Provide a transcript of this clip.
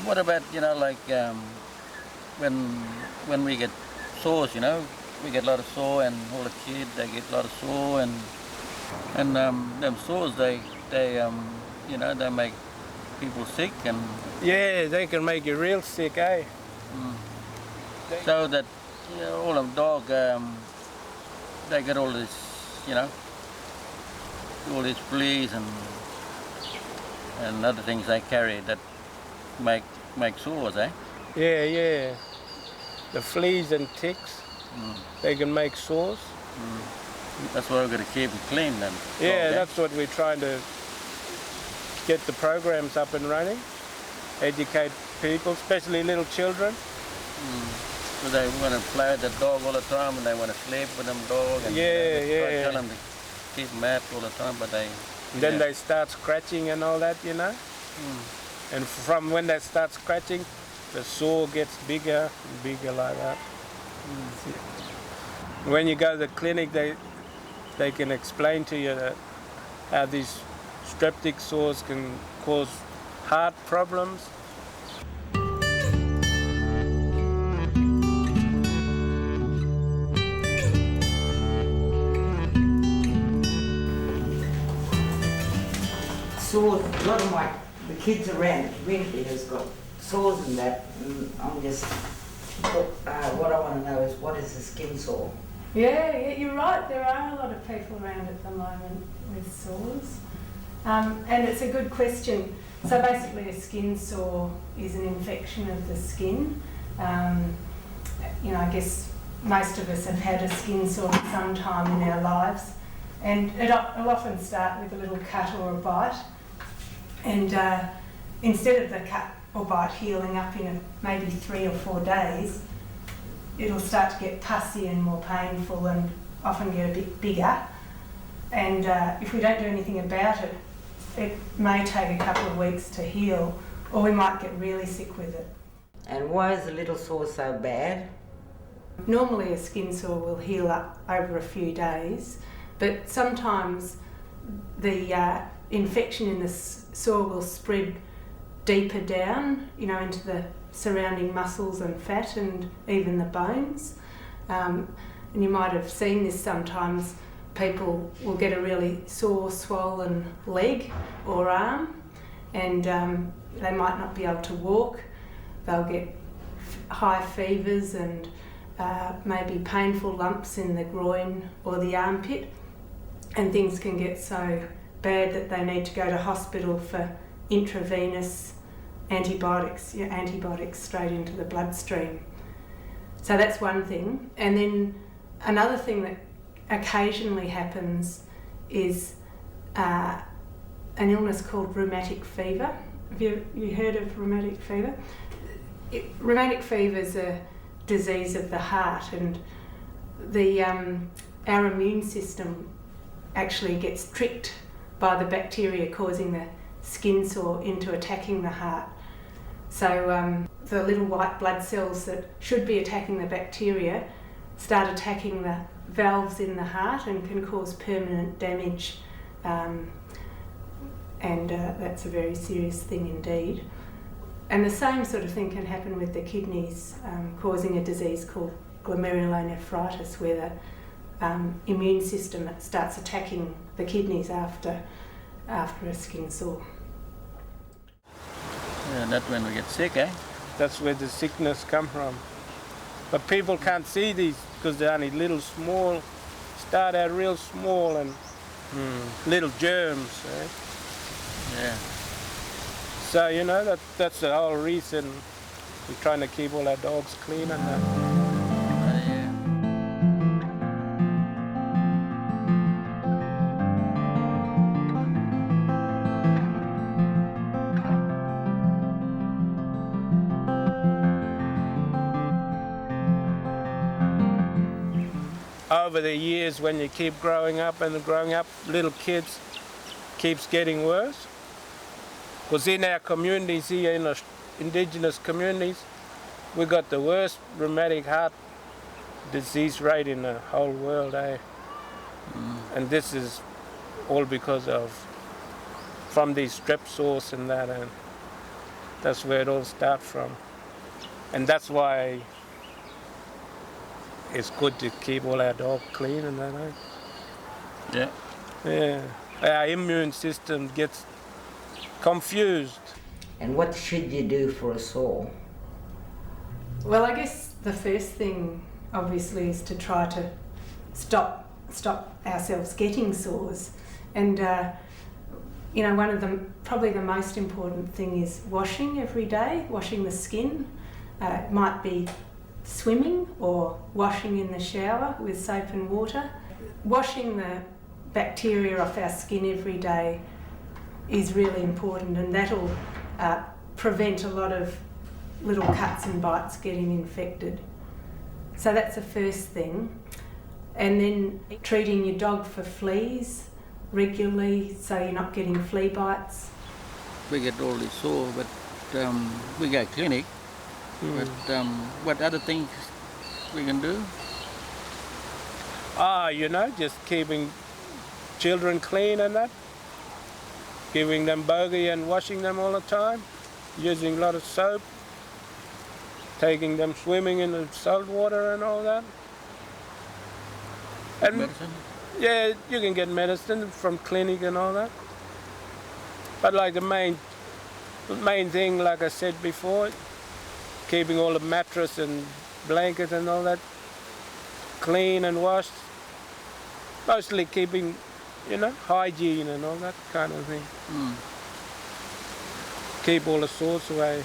What about, like when when we get sores, we get a lot of sore, and all the kids they get a lot of sore, and them sores they make people sick, and Yeah, they can make you real sick, eh? so that all them dog they get all this, you know, all these fleas and other things they carry that make sores, eh? Yeah, yeah. The fleas and ticks, they can make sores. That's why we've got to keep it clean then. Yeah, Okay. that's what we're trying to get the programs up and running, educate people, especially little children. So they want to play with the dog all the time, and they want to sleep with them dog. And Yeah. tell them to keep them out all the time, but they. Then they start scratching and all that, And from when they start scratching, the sore gets bigger and bigger like that. When you go to the clinic, they can explain to you that how these streptic sores can cause heart problems. Sores, a lot of the kids around the community has got sores and that, and I'm just, what I want to know is what is a skin sore? Yeah, you're right. There are a lot of people around at the moment with sores. And it's a good question. So basically a skin sore is an infection of the skin. I guess most of us have had a skin sore at some time in our lives. And it'll often start with a little cut or a bite. And instead of the cut or bite healing up in maybe 3 or 4 days, it'll start to get pussy and more painful and often get a bit bigger. And if we don't do anything about it, it may take a couple of weeks to heal, or we might get really sick with it. And why is a little sore so bad? Normally a skin sore will heal up over a few days, but sometimes the infection in the sore will spread deeper down, into the surrounding muscles and fat and even the bones. And you might have seen this sometimes. People will get a really sore, swollen leg or arm, and they might not be able to walk. They'll get high fevers and maybe painful lumps in the groin or the armpit, and things can get so bad that they need to go to hospital for intravenous antibiotics, antibiotics straight into the bloodstream. So that's one thing. And then another thing that occasionally happens is an illness called rheumatic fever. Have you heard of rheumatic fever? Rheumatic fever is a disease of the heart, and our immune system actually gets tricked by the bacteria causing the skin sore into attacking the heart. So the little white blood cells that should be attacking the bacteria start attacking the valves in the heart and can cause permanent damage, and that's a very serious thing indeed. And the same sort of thing can happen with the kidneys, causing a disease called glomerulonephritis, where the immune system starts attacking the kidneys after a skin sore. Yeah, that's when we get sick, eh? That's where the sickness come from. But people can't see these because they're only little small, start out real small and little germs. Eh? Yeah. So, that's the whole reason we're trying to keep all our dogs clean and that. Yeah. Over the years, when you keep growing up, little kids keeps getting worse. Because in our communities here, in the indigenous communities, we got the worst rheumatic heart disease rate in the whole world, eh? And this is all because of from these strep sores and that. And That's where it all starts from. And that's why it's good to keep all our dogs clean and that, eh? Yeah. Yeah. Our immune system gets confused. And what should you do for a sore? Well, I guess the first thing, obviously, is to try to stop ourselves getting sores. And, you know, one of the, probably the most important thing is washing every day, washing the skin. It might be swimming or washing in the shower with soap and water. Washing the bacteria off our skin every day is really important, and that'll prevent a lot of little cuts and bites getting infected. So that's the first thing. And then treating your dog for fleas regularly so you're not getting flea bites. We get all this sore, but we got clinic. But what other things we can do? You know, just keeping children clean and that. Giving them bogey and washing them all the time. Using a lot of soap. Taking them swimming in the salt water and all that. And Medicine? yeah, you can get medicine from clinic and all that. But like the main thing, like I said before, keeping all the mattress and blankets and all that clean and washed. Mostly keeping, you know, hygiene and all that kind of thing. Keep all the sores away.